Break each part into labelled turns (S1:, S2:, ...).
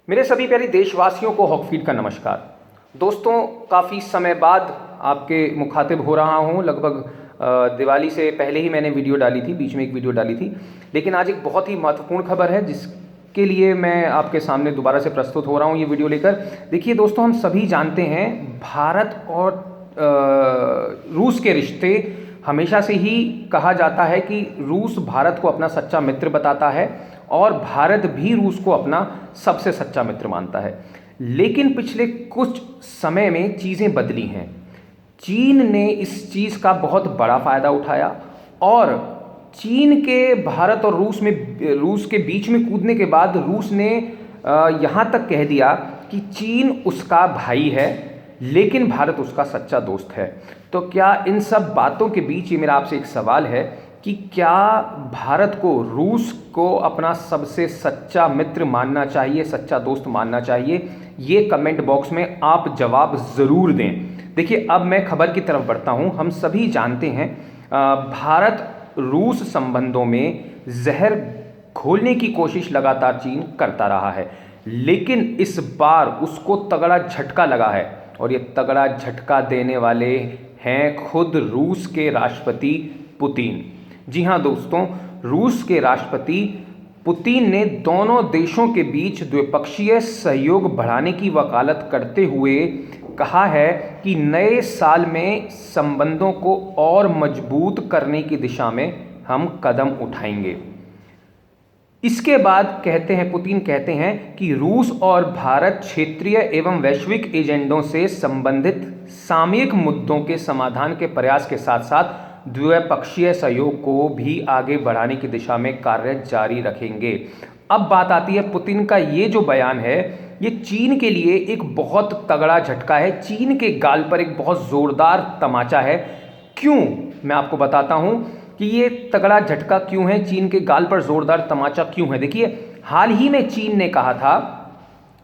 S1: मेरे सभी प्यारे देशवासियों को हॉकफीड का नमस्कार। दोस्तों, काफ़ी समय बाद आपके मुखातिब हो रहा हूँ। लगभग दिवाली से पहले ही मैंने वीडियो डाली थी, बीच में एक वीडियो डाली थी, लेकिन आज एक बहुत ही महत्वपूर्ण खबर है जिसके लिए मैं आपके सामने दोबारा से प्रस्तुत हो रहा हूँ ये वीडियो लेकर। देखिए दोस्तों, हम सभी जानते हैं भारत और रूस के रिश्ते हमेशा से ही कहा जाता है कि रूस भारत को अपना सच्चा मित्र बताता है और भारत भी रूस को अपना सबसे सच्चा मित्र मानता है। लेकिन पिछले कुछ समय में चीज़ें बदली हैं। चीन ने इस चीज़ का बहुत बड़ा फ़ायदा उठाया और चीन के भारत और रूस के बीच में कूदने के बाद रूस ने यहाँ तक कह दिया कि चीन उसका भाई है लेकिन भारत उसका सच्चा दोस्त है। तो क्या इन सब बातों के बीच ये मेरा आपसे एक सवाल है कि क्या भारत को रूस को अपना सबसे सच्चा मित्र मानना चाहिए, सच्चा दोस्त मानना चाहिए? ये कमेंट बॉक्स में आप जवाब ज़रूर दें। देखिए, अब मैं खबर की तरफ बढ़ता हूँ। हम सभी जानते हैं भारत रूस संबंधों में जहर घोलने की कोशिश लगातार चीन करता रहा है, लेकिन इस बार उसको तगड़ा झटका लगा है और ये तगड़ा झटका देने वाले हैं खुद रूस के राष्ट्रपति पुतिन। जी हाँ दोस्तों, रूस के राष्ट्रपति पुतिन ने दोनों देशों के बीच द्विपक्षीय सहयोग बढ़ाने की वकालत करते हुए कहा है कि नए साल में संबंधों को और मजबूत करने की दिशा में हम कदम उठाएंगे। इसके बाद पुतिन कहते हैं कि रूस और भारत क्षेत्रीय एवं वैश्विक एजेंडों से संबंधित सामयिक मुद्दों के समाधान के प्रयास के साथ साथ द्विपक्षीय सहयोग को भी आगे बढ़ाने की दिशा में कार्य जारी रखेंगे। अब बात आती है पुतिन का ये जो बयान है, ये चीन के लिए एक बहुत तगड़ा झटका है, चीन के गाल पर एक बहुत जोरदार तमाचा है। क्यों, मैं आपको बताता हूं कि ये तगड़ा झटका क्यों है, चीन के गाल पर जोरदार तमाचा क्यों है। देखिए, हाल ही में चीन ने कहा था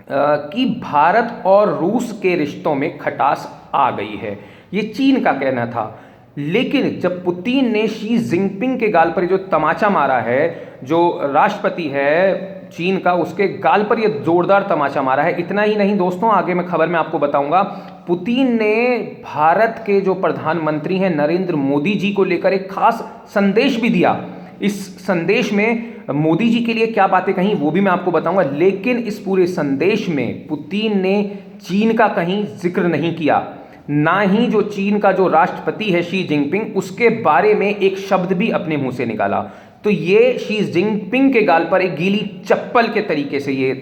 S1: कि भारत और रूस के रिश्तों में खटास आ गई है, ये चीन का कहना था। लेकिन जब पुतिन ने शी जिनपिंग के गाल पर जो तमाचा मारा है, जो राष्ट्रपति है चीन का, उसके गाल पर ये जोरदार तमाचा मारा है। इतना ही नहीं दोस्तों, आगे मैं खबर में आपको बताऊंगा, पुतिन ने भारत के जो प्रधानमंत्री हैं नरेंद्र मोदी जी को लेकर एक खास संदेश भी दिया। इस संदेश में मोदी जी के लिए क्या बातें कहीं वो भी मैं आपको बताऊंगा, लेकिन इस पूरे संदेश में पुतिन ने चीन का कहीं जिक्र नहीं किया, ना ही जो चीन का जो राष्ट्रपति है शी जिनपिंग, उसके बारे में एक शब्द भी अपने मुंह से निकाला। तो ये शी जिनपिंग के गाल पर एक गीली चप्पल के तरीके से ये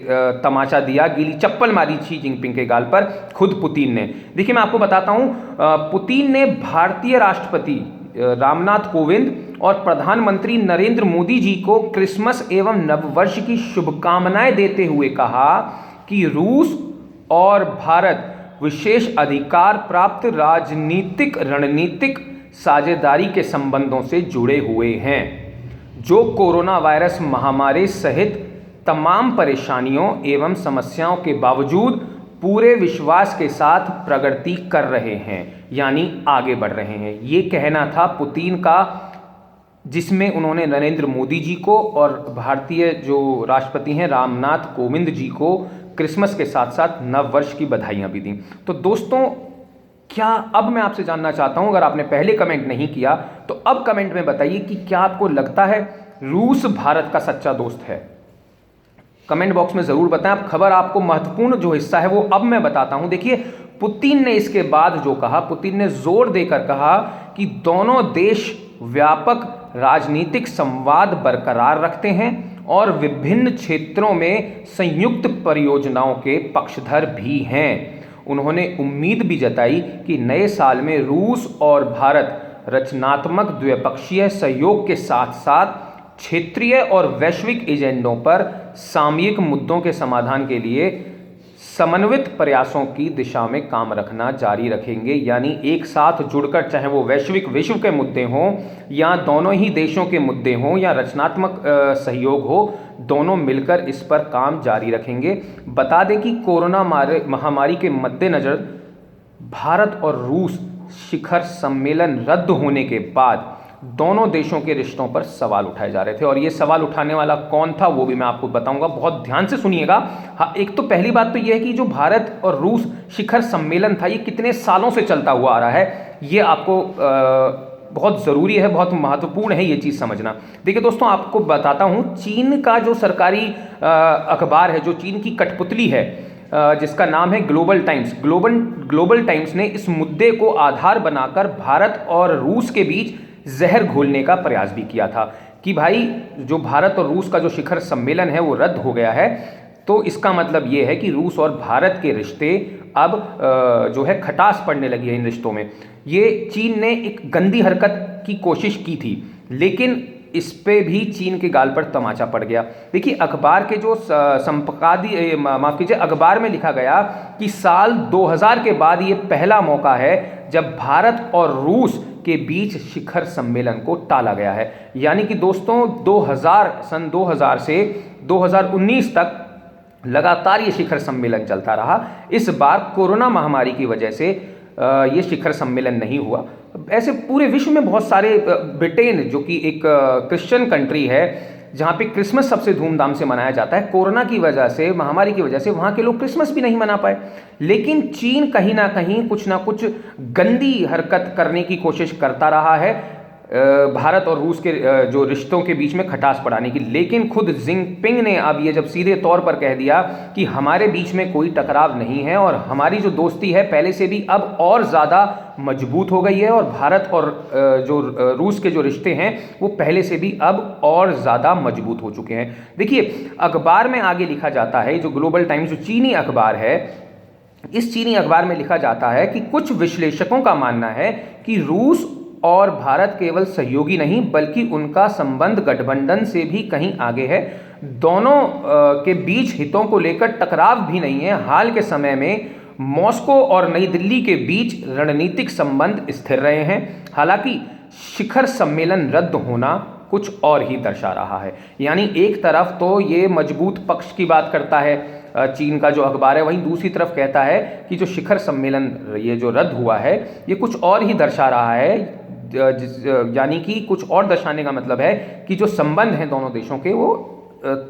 S1: तमाचा दिया, गीली चप्पल मारी शी जिनपिंग के गाल पर खुद पुतिन ने। देखिए, मैं आपको बताता हूं, पुतिन ने भारतीय राष्ट्रपति रामनाथ कोविंद और प्रधानमंत्री नरेंद्र मोदी जी को क्रिसमस एवं नववर्ष की शुभकामनाएं देते हुए कहा कि रूस और भारत विशेष अधिकार प्राप्त राजनीतिक रणनीतिक साझेदारी के संबंधों से जुड़े हुए हैं, जो कोरोना वायरस महामारी सहित तमाम परेशानियों एवं समस्याओं के बावजूद पूरे विश्वास के साथ प्रगति कर रहे हैं, यानी आगे बढ़ रहे हैं। ये कहना था पुतिन का, जिसमें उन्होंने नरेंद्र मोदी जी को और भारतीय जो राष्ट्रपति हैं रामनाथ कोविंद जी को क्रिसमस के साथ साथ नव वर्ष की बधाइयां भी दी। तो दोस्तों, क्या अब मैं आपसे जानना चाहता हूं, अगर आपने पहले कमेंट नहीं किया तो अब कमेंट में बताइए कि क्या आपको लगता है रूस भारत का सच्चा दोस्त है? कमेंट बॉक्स में जरूर बताएं। अब खबर आपको महत्वपूर्ण जो हिस्सा है वो अब मैं बताता हूं। देखिए, पुतिन ने इसके बाद जो कहा, पुतिन ने जोर देकर कहा कि दोनों देश व्यापक राजनीतिक संवाद बरकरार रखते हैं और विभिन्न क्षेत्रों में संयुक्त परियोजनाओं के पक्षधर भी हैं। उन्होंने उम्मीद भी जताई कि नए साल में रूस और भारत रचनात्मक द्विपक्षीय सहयोग के साथ साथ क्षेत्रीय और वैश्विक एजेंडों पर सामयिक मुद्दों के समाधान के लिए समन्वित प्रयासों की दिशा में काम रखना जारी रखेंगे। यानी एक साथ जुड़कर, चाहे वो वैश्विक विश्व के मुद्दे हों या दोनों ही देशों के मुद्दे हों या रचनात्मक सहयोग हो, दोनों मिलकर इस पर काम जारी रखेंगे। बता दें कि कोरोना महामारी के मद्देनज़र भारत और रूस शिखर सम्मेलन रद्द होने के बाद दोनों देशों के रिश्तों पर सवाल उठाए जा रहे थे। और ये सवाल उठाने वाला कौन था वो भी मैं आपको बताऊंगा, बहुत ध्यान से सुनिएगा। हाँ, एक तो पहली बात तो ये है कि जो भारत और रूस शिखर सम्मेलन था ये कितने सालों से चलता हुआ आ रहा है, ये आपको बहुत ज़रूरी है, बहुत महत्वपूर्ण है ये चीज़ समझना। देखिए दोस्तों, आपको बताता हूँ, चीन का जो सरकारी अखबार है, जो चीन की कठपुतली है, जिसका नाम है ग्लोबल टाइम्स, ग्लोबल टाइम्स ने इस मुद्दे को आधार बनाकर भारत और रूस के बीच जहर घोलने का प्रयास भी किया था कि भाई जो भारत और रूस का जो शिखर सम्मेलन है वो रद्द हो गया है, तो इसका मतलब ये है कि रूस और भारत के रिश्ते अब जो है खटास पड़ने लगी है इन रिश्तों में। ये चीन ने एक गंदी हरकत की कोशिश की थी, लेकिन इस पे भी चीन के गाल पर तमाचा पड़ गया। देखिए, अखबार के जो संपादकीय, माफ कीजिए, अखबार में लिखा गया कि साल 2000 के बाद ये पहला मौका है जब भारत और रूस के बीच शिखर सम्मेलन को टाला गया है। यानी कि दोस्तों, सन 2000 से 2019 तक लगातार ये शिखर सम्मेलन चलता रहा। इस बार कोरोना महामारी की वजह से ये शिखर सम्मेलन नहीं हुआ। ऐसे पूरे विश्व में बहुत सारे, ब्रिटेन जो कि एक क्रिश्चियन कंट्री है जहाँ पे क्रिसमस सबसे धूमधाम से मनाया जाता है, कोरोना की वजह से, महामारी की वजह से वहाँ के लोग क्रिसमस भी नहीं मना पाए। लेकिन चीन कहीं ना कुछ गंदी हरकत करने की कोशिश करता रहा है भारत और रूस के जो रिश्तों के बीच में खटास पड़ाने की। लेकिन खुद जिनपिंग ने अब ये जब सीधे तौर पर कह दिया कि हमारे बीच में कोई टकराव नहीं है और हमारी जो दोस्ती है पहले से भी अब और ज़्यादा मजबूत हो गई है, और भारत और जो रूस के जो रिश्ते हैं वो पहले से भी अब और ज़्यादा मजबूत हो चुके हैं। देखिए, अखबार में आगे लिखा जाता है, जो ग्लोबल टाइम्स जो चीनी अखबार है, इस चीनी अखबार में लिखा जाता है कि कुछ विश्लेषकों का मानना है कि रूस और भारत केवल सहयोगी नहीं बल्कि उनका संबंध गठबंधन से भी कहीं आगे है। दोनों के बीच हितों को लेकर टकराव भी नहीं है। हाल के समय में मॉस्को और नई दिल्ली के बीच रणनीतिक संबंध स्थिर रहे हैं। हालांकि शिखर सम्मेलन रद्द होना कुछ और ही दर्शा रहा है। यानी एक तरफ तो ये मजबूत पक्ष की बात करता है चीन का जो अखबार है, वहीं दूसरी तरफ कहता है कि जो शिखर सम्मेलन ये जो रद्द हुआ है ये कुछ और ही दर्शा रहा है। यानी कि कुछ और दर्शाने का मतलब है कि जो संबंध हैं दोनों देशों के वो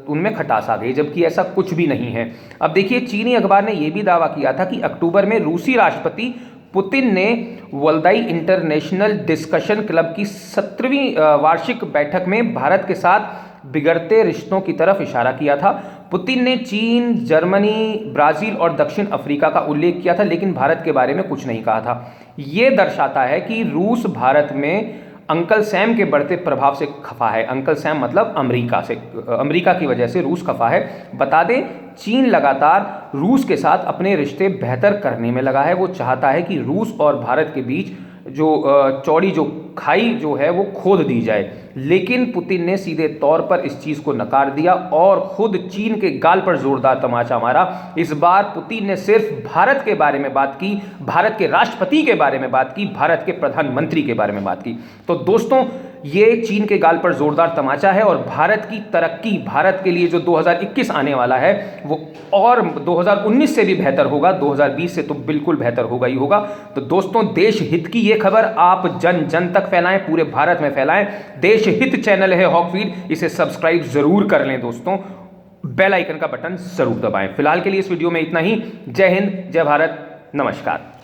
S1: उनमें खटास आ गई, जबकि ऐसा कुछ भी नहीं है। अब देखिए, चीनी अखबार ने यह भी दावा किया था कि अक्टूबर में रूसी राष्ट्रपति पुतिन ने वल्दाई इंटरनेशनल डिस्कशन क्लब की 17वीं वार्षिक बैठक में भारत के साथ बिगड़ते रिश्तों की तरफ इशारा किया था। पुतिन ने चीन, जर्मनी, ब्राजील और दक्षिण अफ्रीका का उल्लेख किया था, लेकिन भारत के बारे में कुछ नहीं कहा था। ये दर्शाता है कि रूस भारत में अंकल सैम के बढ़ते प्रभाव से खफा है। अंकल सैम मतलब अमेरिका की वजह से रूस खफा है। बता दें, चीन लगातार रूस के साथ अपने रिश्ते बेहतर करने में लगा है। वो चाहता है कि रूस और भारत के बीच जो चौड़ी जो खाई जो है वो खोद दी जाए, लेकिन पुतिन ने सीधे तौर पर इस चीज़ को नकार दिया और खुद चीन के गाल पर जोरदार तमाचा मारा। इस बार पुतिन ने सिर्फ भारत के बारे में बात की, भारत के राष्ट्रपति के बारे में बात की, भारत के प्रधानमंत्री के बारे में बात की। तो दोस्तों, ये चीन के गाल पर जोरदार तमाचा है और भारत की तरक्की, भारत के लिए जो 2021 आने वाला है वो और 2019 से भी बेहतर होगा, 2020 से तो बिल्कुल बेहतर होगा ही होगा। तो दोस्तों, देश हित की ये खबर आप जन जन तक फैलाएं, पूरे भारत में फैलाएं। देश हित चैनल है हॉकफीड, इसे सब्सक्राइब जरूर कर लें दोस्तों, बेल आइकन का बटन जरूर दबाएं। फिलहाल के लिए इस वीडियो में इतना ही। जय हिंद, जय भारत, नमस्कार।